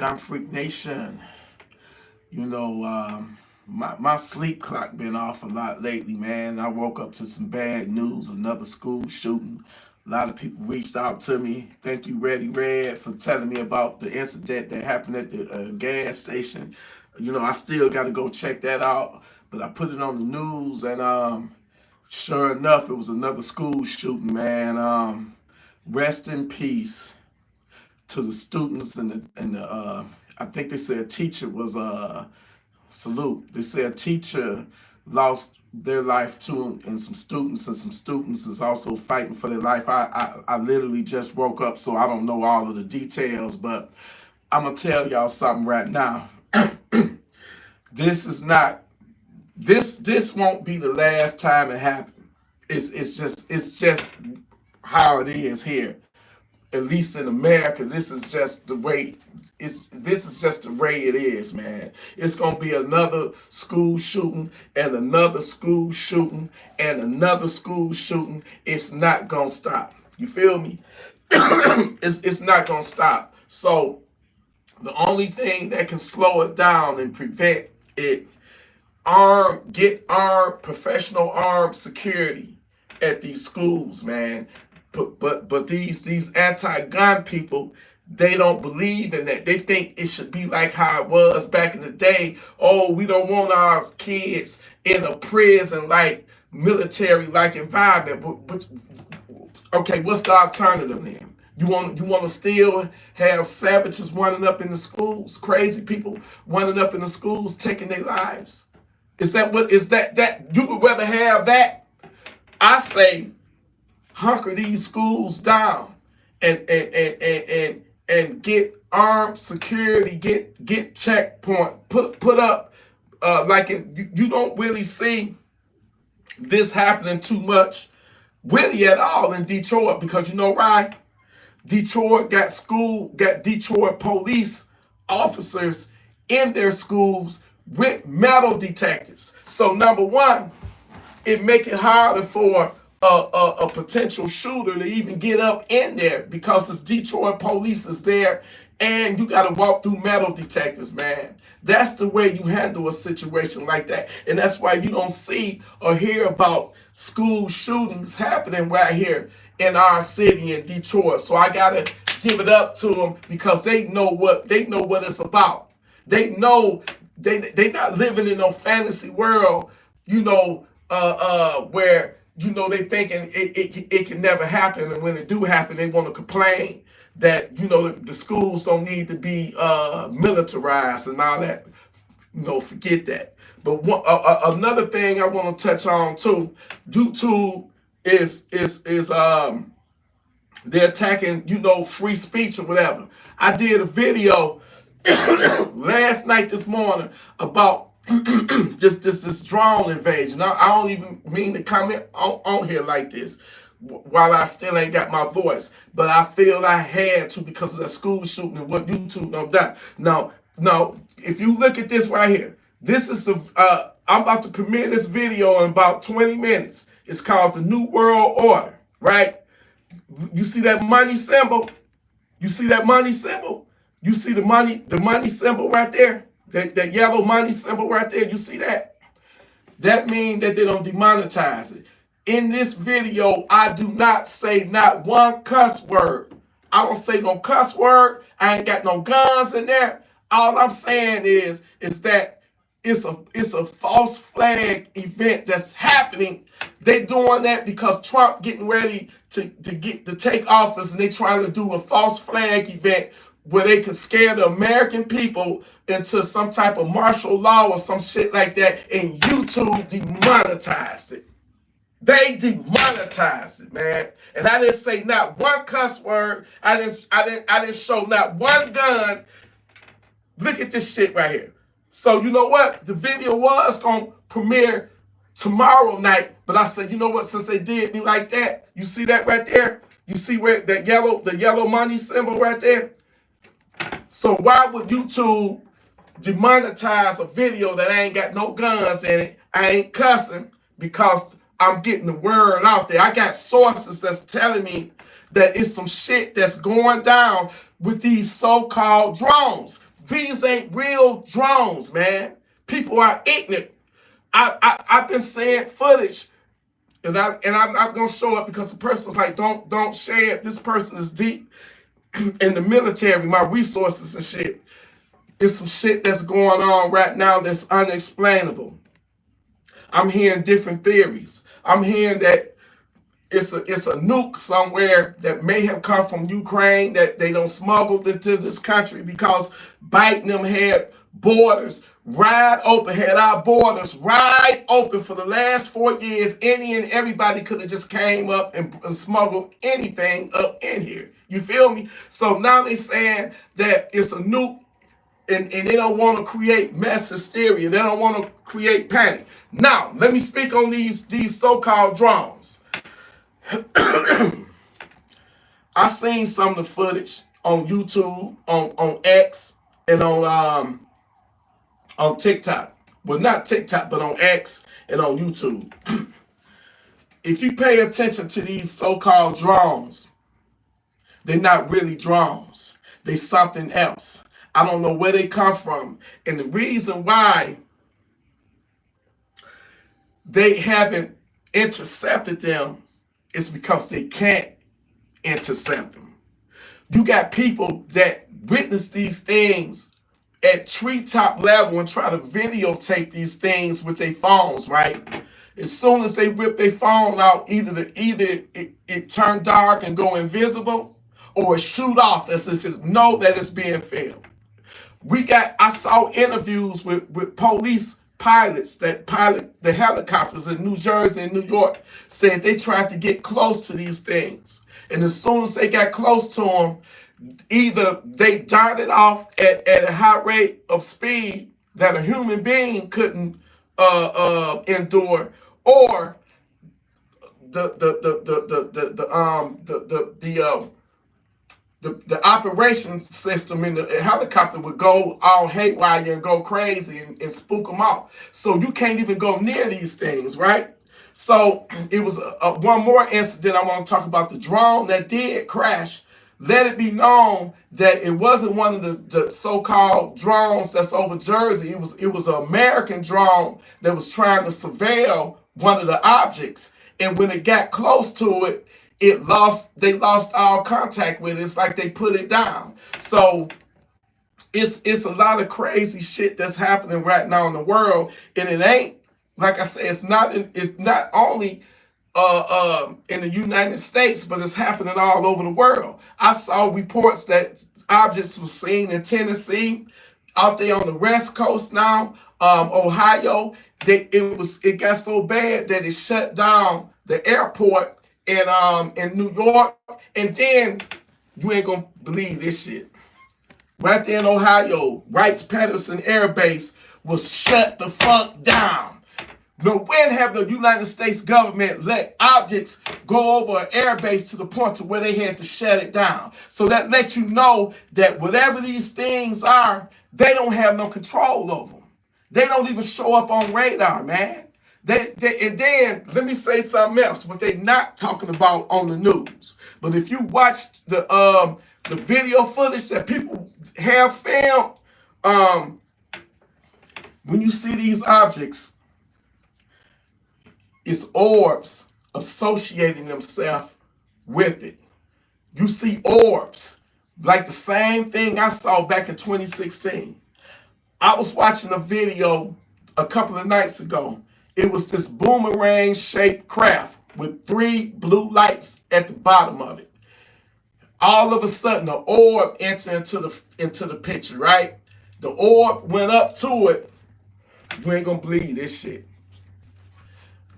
Gun Freak Nation. You know, my sleep clock been off a lot lately, man. I woke up to some bad news, another school shooting. A lot of people reached out to me. Thank you, Ready Red, for telling me about the incident that happened at the gas station. You know, I still got to go check that out, but I put it on the news, and sure enough, it was another school shooting, man. Rest in peace to the students and I think they said a teacher was salute. They said a teacher lost their life too, and some students is also fighting for their life. I literally just woke up, so I don't know all of the details, but I'm gonna tell y'all something right now. This is not this won't be the last time it happened. It's just how it is here, at least in America. This is just the way it is, man. It's gonna be another school shooting and another school shooting and another school shooting. It's not gonna stop. You feel me? It's not gonna stop. So the only thing that can slow it down and prevent it, get armed, professional armed security at these schools, man. But these anti-gun people, they don't believe in that. They think it should be like how it was back in the day. Oh, we don't want our kids in a prison like military like environment. Okay, what's the alternative then? You want to still have savages running up in the schools, crazy people running up in the schools, taking their lives? Is that you would rather have that? I say hunker these schools down and get armed security, get checkpoint, put up you don't really see this happening too much really at all in Detroit, because you know why? Detroit got Detroit police officers in their schools with metal detectors. So number one, it make it harder for a potential shooter to even get up in there, because the Detroit police is there, and you got to walk through metal detectors, man. That's the way you handle a situation like that, and that's why you don't see or hear about school shootings happening right here in our city in Detroit. So I gotta give it up to them, because they know what it's about. They know they not living in no fantasy world, where they thinking it can never happen, and when it do happen, they want to complain that the schools don't need to be militarized and all that. Forget that. But another thing I want to touch on too, YouTube is they're attacking free speech or whatever. I did a video last night, this morning, about just this drone invasion. I don't even mean to comment on here like this while I still ain't got my voice, but I feel I had to, because of the school shooting and what YouTube done done. Now, if you look at this right here, this is I'm about to premiere this video in about 20 minutes. It's called The New World Order, right? You see that money symbol? You see that money symbol? You see the money symbol right there? That yellow money symbol right there, you see that? That means that they don't demonetize it. In this video, I do not say not one cuss word. I don't say no cuss word. I ain't got no guns in there. All I'm saying is that it's a false flag event that's happening. They doing that because Trump getting ready to take office, and they trying to do a false flag event where they can scare the American people into some type of martial law or some shit like that, and YouTube demonetized it. They demonetized it, man. And I didn't say not one cuss word. I didn't show not one gun. Look at this shit right here. So you know what? The video was gonna premiere tomorrow night, but I said, you know what? Since they did me like that, you see that right there? You see where the yellow money symbol right there? So why would YouTube demonetize a video that ain't got no guns in it? I ain't cussing, because I'm getting the word out there. I got sources that's telling me that it's some shit that's going down with these so-called drones. These ain't real drones, man. People are ignorant. I've been saying footage, and I'm not gonna show up because the person's like, don't share it. This person is deep in the military, my resources and shit. It's some shit that's going on right now that's unexplainable. I'm hearing different theories. I'm hearing that it's a nuke somewhere that may have come from Ukraine that they don't smuggled into this country because Biden them had borders wide open, had our borders wide open for the last 4 years. Any and everybody could have just came up and smuggled anything up in here. You feel me? So now they saying that it's a nuke, and they don't want to create mass hysteria. They don't want to create panic. Now, let me speak on these so-called drones. I seen some of the footage on YouTube, on X, and on TikTok. Well, not TikTok, but on X and on YouTube. If you pay attention to these so-called drones, they're not really drones. They're something else. I don't know where they come from. And the reason why they haven't intercepted them is because they can't intercept them. You got people that witness these things at treetop level and try to videotape these things with their phones, right? As soon as they rip their phone out, either it turn dark and go invisible, or it shoot off as if it know that it's being filmed. I saw interviews with police pilots that pilot the helicopters in New Jersey and New York, said they tried to get close to these things. And as soon as they got close to them, either they darted off at a high rate of speed that a human being couldn't endure, or the operation system in the helicopter would go all haywire and go crazy and spook them off. So you can't even go near these things, right? So it was one more incident I want to talk about. The drone that did crash. Let it be known that it wasn't one of the so-called drones that's over Jersey. It was an American drone that was trying to surveil one of the objects. And when it got close to it, they lost all contact with it. It's like they put it down. So it's a lot of crazy shit that's happening right now in the world, and it ain't, like I said, it's not only in the United States, but it's happening all over the world. I saw reports that objects were seen in Tennessee, out there on the West Coast now, Ohio. It got so bad that it shut down the airport in New York. And then you ain't gonna believe this shit. Right there in Ohio, Wright-Patterson Air Base was shut the fuck down. Now, when have the United States government let objects go over an air base to the point to where they had to shut it down? So that lets you know that whatever these things are, they don't have no control over them. They don't even show up on radar, man. And then let me say something else, what they not talking about on the news. But if you watch the video footage that people have filmed, when you see these objects, it's orbs associating themselves with it. You see orbs, like the same thing I saw back in 2016. I was watching a video a couple of nights ago. It was this boomerang-shaped craft with 3 blue lights at the bottom of it. All of a sudden, the orb entered into the picture, right? The orb went up to it. You ain't gonna believe this shit.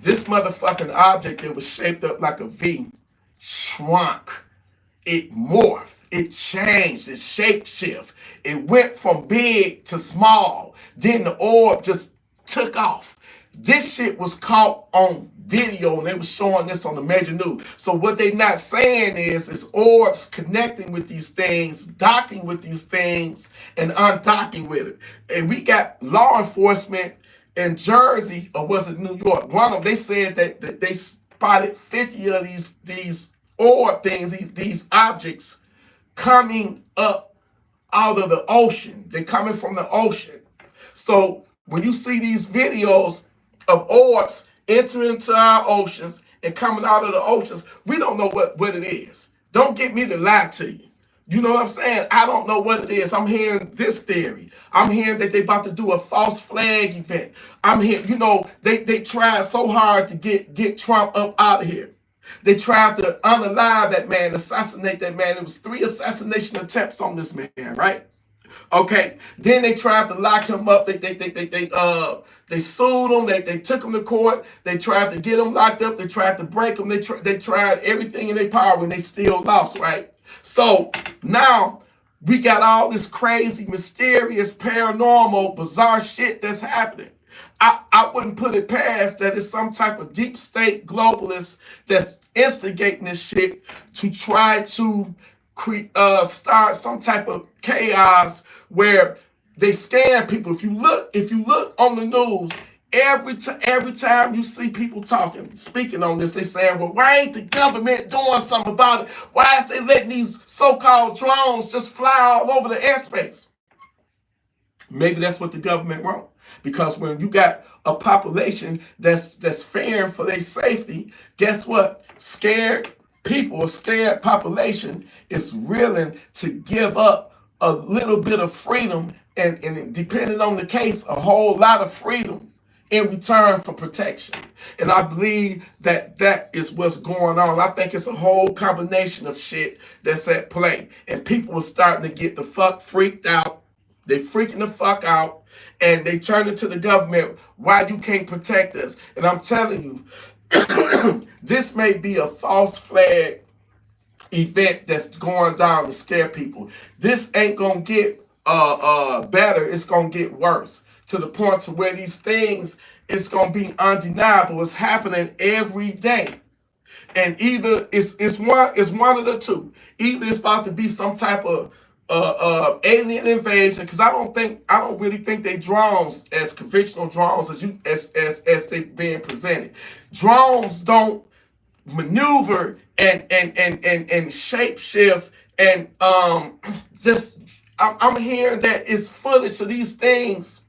This motherfucking object that was shaped up like a V shrunk. It morphed. It changed. It shape shift. It went from big to small. Then the orb just took off. This shit was caught on video, and they was showing this on the major news. So what they not saying is orbs connecting with these things, docking with these things, and undocking with it. And we got law enforcement in Jersey, or was it New York? One of them, they said that they spotted 50 of these orb things, these objects coming up out of the ocean. They're coming from the ocean. So when you see these videos of orbs entering into our oceans and coming out of the oceans, we don't know what it is. Don't get me to lie to you. You know what I'm saying? I don't know what it is. I'm hearing this theory. I'm hearing that they about to do a false flag event. I'm hearing, they tried so hard to get Trump up out of here. They tried to unalive that man, assassinate that man. It was 3 assassination attempts on this man, right? Okay. Then they tried to lock him up. They sued him. They took him to court. They tried to get him locked up. They tried to break him. They tried everything in their power, and they still lost, right? So now we got all this crazy, mysterious, paranormal, bizarre shit that's happening. I wouldn't put it past that it's some type of deep state globalist that's instigating this shit to try to start some type of chaos where they scam people. If you look on the news, every time you see people speaking on this, they saying, well, why ain't the government doing something about it? Why is they letting these so-called drones just fly all over the airspace? Maybe that's what the government wants. Because when you got a population that's fearing for their safety, guess what? Scared people, a scared population is willing to give up a little bit of freedom and depending on the case, a whole lot of freedom in return for protection. And I believe that is what's going on. I think it's a whole combination of shit that's at play. And people are starting to get the fuck freaked out. They freaking the fuck out, and they turn it to the government. Why you can't protect us? And I'm telling you, this may be a false flag event that's going down to scare people. This ain't gonna get better. It's gonna get worse to the point to where these things, it's gonna be undeniable. It's happening every day. And either it's one of the two. Either it's about to be some type of alien invasion, because I don't really think they drones as conventional drones as they being presented. Drones don't maneuver and shape shift and just I'm hearing that it's footage of these things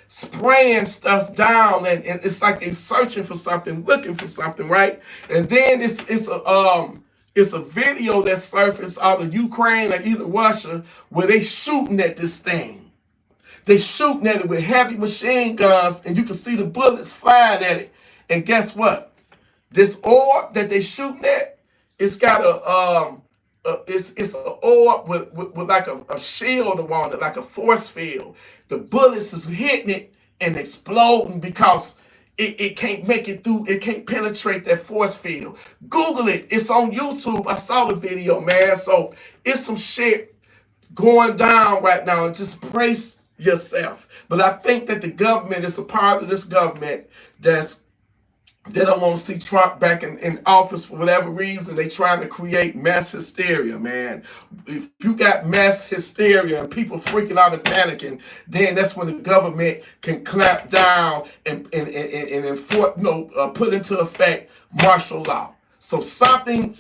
spraying stuff down and it's like they searching for something, looking for something, right? And then it's a video that surfaced out of Ukraine or either Russia where they shooting at this thing. They shooting at it with heavy machine guns, and you can see the bullets flying at it. And guess what? This orb that they shooting at, it's got it's an orb with like a shield around it, like a force field. The bullets is hitting it and exploding because it can't make it through. It can't penetrate that force field. Google it. It's on YouTube. I saw the video, man. So it's some shit going down right now, and just brace yourself. But I think that the government is a part of this government they don't want to see Trump back in office for whatever reason. They trying to create mass hysteria, man. If you got mass hysteria and people freaking out and panicking, then that's when the government can clamp down and enforce, put into effect martial law. So something.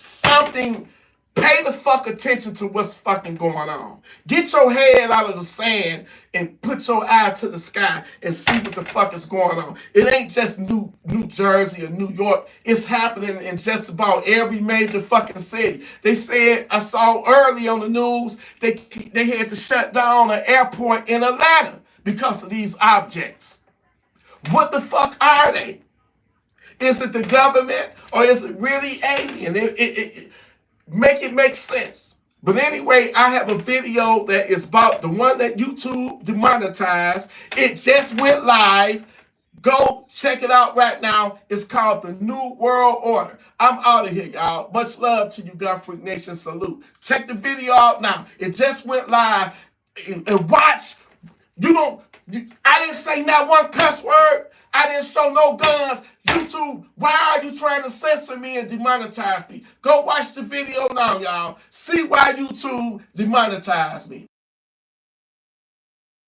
Pay the fuck attention to what's fucking going on. Get your head out of the sand and put your eye to the sky and see what the fuck is going on. It ain't just New Jersey or New York. It's happening in just about every major fucking city. They said, I saw early on the news, they had to shut down an airport in Atlanta because of these objects. What the fuck are they? Is it the government or is it really alien? Make it make sense. But anyway, I have a video that is about the one that YouTube demonetized. It just went live. Go check it out right now. It's called The New World Order. I'm out of here, y'all. Much love to you, Gun Freak Nation. Salute. Check the video out now. It just went live. And watch. I didn't say not one cuss word. I didn't show no guns. YouTube, why are you trying to censor me and demonetize me? Go watch the video now, y'all. See why YouTube demonetized me.